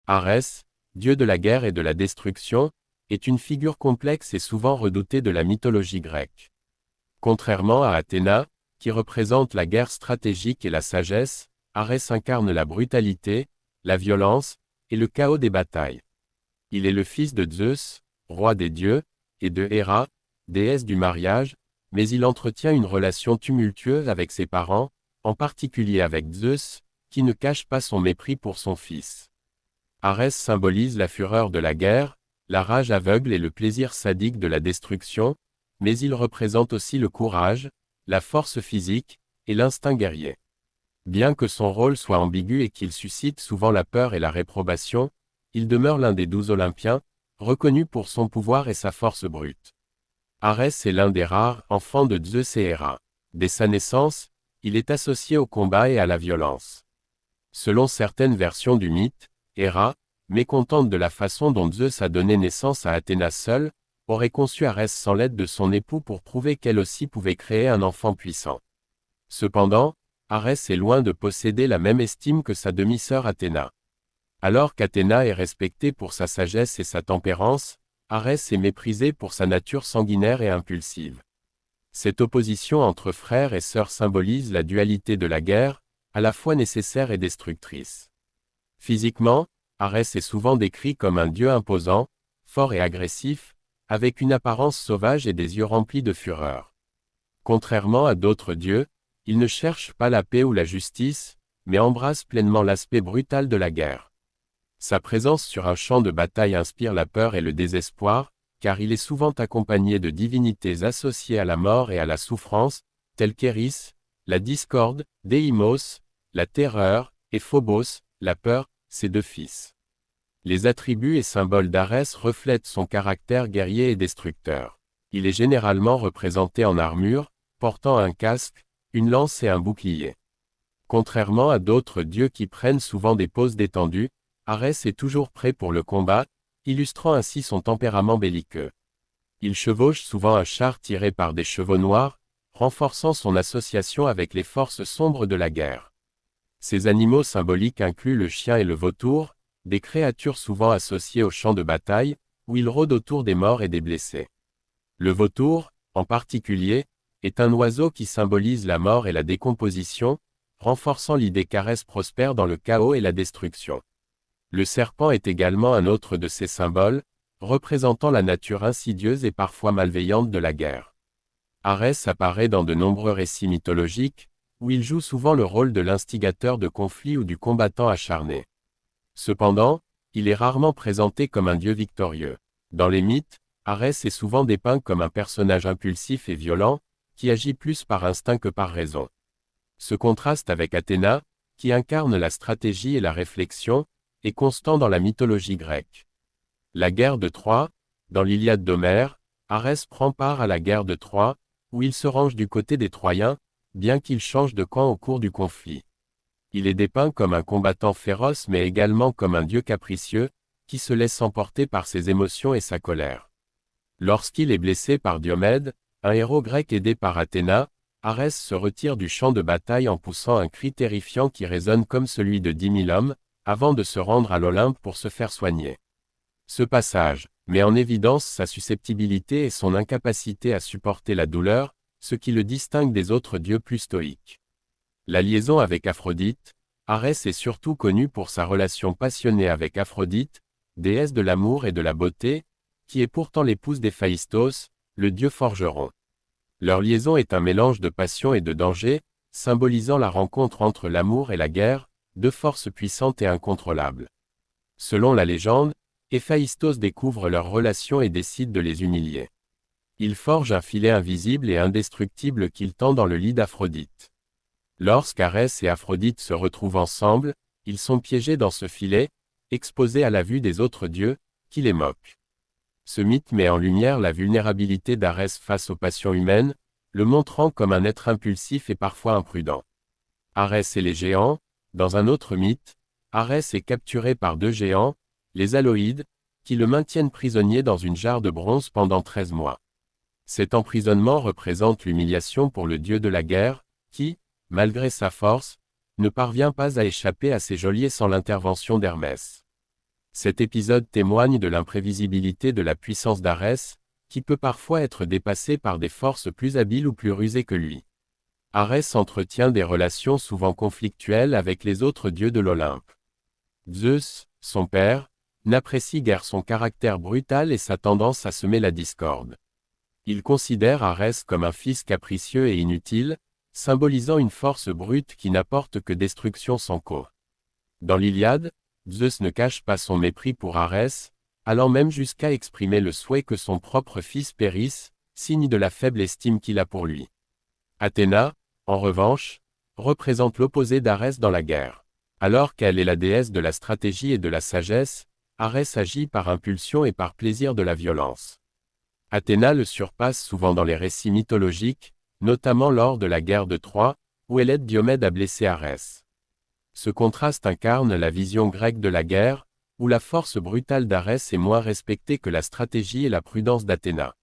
Arès, dieu de la guerre et de la destruction, est une figure complexe et souvent redoutée de la mythologie grecque. Contrairement à Athéna, qui représente la guerre stratégique et la sagesse, Arès incarne la brutalité, la violence, et le chaos des batailles. Il est le fils de Zeus, roi des dieux, et de Héra, déesse du mariage, mais il entretient une relation tumultueuse avec ses parents, en particulier avec Zeus, qui ne cache pas son mépris pour son fils. Arès symbolise la fureur de la guerre, la rage aveugle et le plaisir sadique de la destruction, mais il représente aussi le courage, la force physique, et l'instinct guerrier. Bien que son rôle soit ambigu et qu'il suscite souvent la peur et la réprobation, il demeure l'un des 12 Olympiens, reconnu pour son pouvoir et sa force brute. Arès est l'un des rares enfants de Zeus et Héra. Dès sa naissance, il est associé au combat et à la violence. Selon certaines versions du mythe, Héra, mécontente de la façon dont Zeus a donné naissance à Athéna seule, aurait conçu Arès sans l'aide de son époux pour prouver qu'elle aussi pouvait créer un enfant puissant. Cependant, Arès est loin de posséder la même estime que sa demi-sœur Athéna. Alors qu'Athéna est respectée pour sa sagesse et sa tempérance, Arès est méprisé pour sa nature sanguinaire et impulsive. Cette opposition entre frères et sœurs symbolise la dualité de la guerre, à la fois nécessaire et destructrice. Physiquement, Arès est souvent décrit comme un dieu imposant, fort et agressif, avec une apparence sauvage et des yeux remplis de fureur. Contrairement à d'autres dieux, il ne cherche pas la paix ou la justice, mais embrasse pleinement l'aspect brutal de la guerre. Sa présence sur un champ de bataille inspire la peur et le désespoir, car il est souvent accompagné de divinités associées à la mort et à la souffrance, telles qu'Éris, la discorde, Déimos, la terreur, et Phobos, la peur, ses deux fils. Les attributs et symboles d'Arès reflètent son caractère guerrier et destructeur. Il est généralement représenté en armure, portant un casque, une lance et un bouclier. Contrairement à d'autres dieux qui prennent souvent des poses détendues, Arès est toujours prêt pour le combat, illustrant ainsi son tempérament belliqueux. Il chevauche souvent un char tiré par des chevaux noirs, renforçant son association avec les forces sombres de la guerre. Ces animaux symboliques incluent le chien et le vautour, des créatures souvent associées au champ de bataille, où ils rôdent autour des morts et des blessés. Le vautour, en particulier, est un oiseau qui symbolise la mort et la décomposition, renforçant l'idée qu'Arès prospère dans le chaos et la destruction. Le serpent est également un autre de ces symboles, représentant la nature insidieuse et parfois malveillante de la guerre. Arès apparaît dans de nombreux récits mythologiques, où il joue souvent le rôle de l'instigateur de conflits ou du combattant acharné. Cependant, il est rarement présenté comme un dieu victorieux. Dans les mythes, Arès est souvent dépeint comme un personnage impulsif et violent, qui agit plus par instinct que par raison. Ce contraste avec Athéna, qui incarne la stratégie et la réflexion, est constant dans la mythologie grecque. La guerre de Troie, dans l'Iliade d'Homère, Arès prend part à la guerre de Troie, où il se range du côté des Troyens, bien qu'il change de camp au cours du conflit. Il est dépeint comme un combattant féroce mais également comme un dieu capricieux, qui se laisse emporter par ses émotions et sa colère. Lorsqu'il est blessé par Diomède, un héros grec aidé par Athéna, Arès se retire du champ de bataille en poussant un cri terrifiant qui résonne comme celui de 10 000 hommes, avant de se rendre à l'Olympe pour se faire soigner. Ce passage met en évidence sa susceptibilité et son incapacité à supporter la douleur, ce qui le distingue des autres dieux plus stoïques. La liaison avec Aphrodite, Arès est surtout connu pour sa relation passionnée avec Aphrodite, déesse de l'amour et de la beauté, qui est pourtant l'épouse d'Héphaïstos, le dieu forgeron. Leur liaison est un mélange de passion et de danger, symbolisant la rencontre entre l'amour et la guerre, deux forces puissantes et incontrôlables. Selon la légende, Héphaïstos découvre leur relation et décide de les humilier. Il forge un filet invisible et indestructible qu'il tend dans le lit d'Aphrodite. Lorsqu'Arès et Aphrodite se retrouvent ensemble, ils sont piégés dans ce filet, exposés à la vue des autres dieux, qui les moquent. Ce mythe met en lumière la vulnérabilité d'Arès face aux passions humaines, le montrant comme un être impulsif et parfois imprudent. Arès et les géants, dans un autre mythe, Arès est capturé par deux géants, les Aloïdes, qui le maintiennent prisonnier dans une jarre de bronze pendant 13 mois. Cet emprisonnement représente l'humiliation pour le dieu de la guerre, qui, malgré sa force, ne parvient pas à échapper à ses geôliers sans l'intervention d'Hermès. Cet épisode témoigne de l'imprévisibilité de la puissance d'Arès, qui peut parfois être dépassé par des forces plus habiles ou plus rusées que lui. Arès entretient des relations souvent conflictuelles avec les autres dieux de l'Olympe. Zeus, son père, n'apprécie guère son caractère brutal et sa tendance à semer la discorde. Il considère Arès comme un fils capricieux et inutile, symbolisant une force brute qui n'apporte que destruction sans cause. Dans l'Iliade, Zeus ne cache pas son mépris pour Arès, allant même jusqu'à exprimer le souhait que son propre fils périsse, signe de la faible estime qu'il a pour lui. Athéna, en revanche, représente l'opposé d'Arès dans la guerre. Alors qu'elle est la déesse de la stratégie et de la sagesse, Arès agit par impulsion et par plaisir de la violence. Athéna le surpasse souvent dans les récits mythologiques, notamment lors de la guerre de Troie, où elle aide Diomède à blesser Arès. Ce contraste incarne la vision grecque de la guerre, où la force brutale d'Arès est moins respectée que la stratégie et la prudence d'Athéna.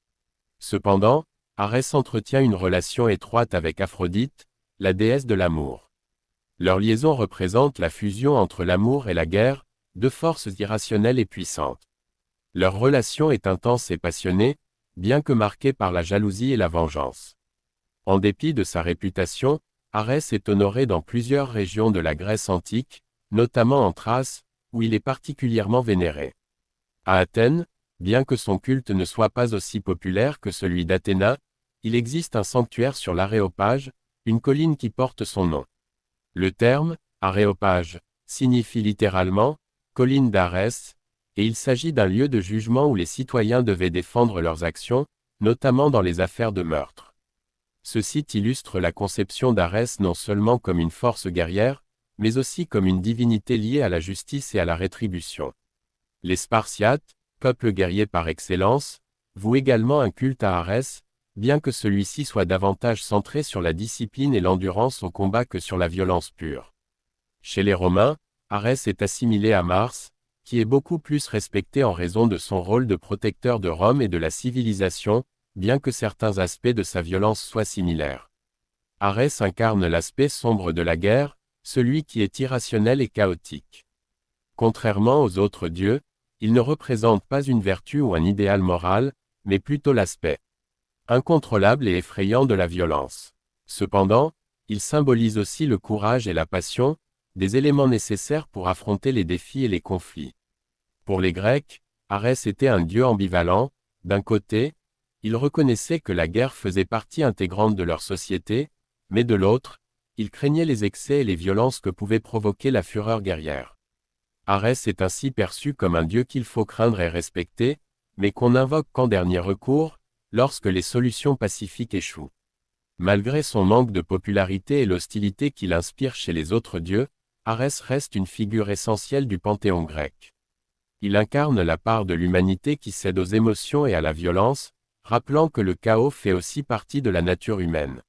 Cependant, Arès entretient une relation étroite avec Aphrodite, la déesse de l'amour. Leur liaison représente la fusion entre l'amour et la guerre, deux forces irrationnelles et puissantes. Leur relation est intense et passionnée, bien que marquée par la jalousie et la vengeance. En dépit de sa réputation, Arès est honoré dans plusieurs régions de la Grèce antique, notamment en Thrace, où il est particulièrement vénéré. À Athènes, bien que son culte ne soit pas aussi populaire que celui d'Athéna, il existe un sanctuaire sur l'Aréopage, une colline qui porte son nom. Le terme, Aréopage, signifie littéralement « colline d'Arès », et il s'agit d'un lieu de jugement où les citoyens devaient défendre leurs actions, notamment dans les affaires de meurtre. Ce site illustre la conception d'Arès non seulement comme une force guerrière, mais aussi comme une divinité liée à la justice et à la rétribution. Les Spartiates, peuple guerrier par excellence, vouent également un culte à Arès, bien que celui-ci soit davantage centré sur la discipline et l'endurance au combat que sur la violence pure. Chez les Romains, Arès est assimilé à Mars, qui est beaucoup plus respecté en raison de son rôle de protecteur de Rome et de la civilisation, bien que certains aspects de sa violence soient similaires. Arès incarne l'aspect sombre de la guerre, celui qui est irrationnel et chaotique. Contrairement aux autres dieux, il ne représente pas une vertu ou un idéal moral, mais plutôt l'aspect incontrôlable et effrayant de la violence. Cependant, il symbolise aussi le courage et la passion, des éléments nécessaires pour affronter les défis et les conflits. Pour les Grecs, Arès était un dieu ambivalent. D'un côté, il reconnaissait que la guerre faisait partie intégrante de leur société, mais de l'autre, il craignait les excès et les violences que pouvait provoquer la fureur guerrière. Arès est ainsi perçu comme un dieu qu'il faut craindre et respecter, mais qu'on invoque qu'en dernier recours, lorsque les solutions pacifiques échouent. Malgré son manque de popularité et l'hostilité qu'il inspire chez les autres dieux, Arès reste une figure essentielle du panthéon grec. Il incarne la part de l'humanité qui cède aux émotions et à la violence, rappelant que le chaos fait aussi partie de la nature humaine.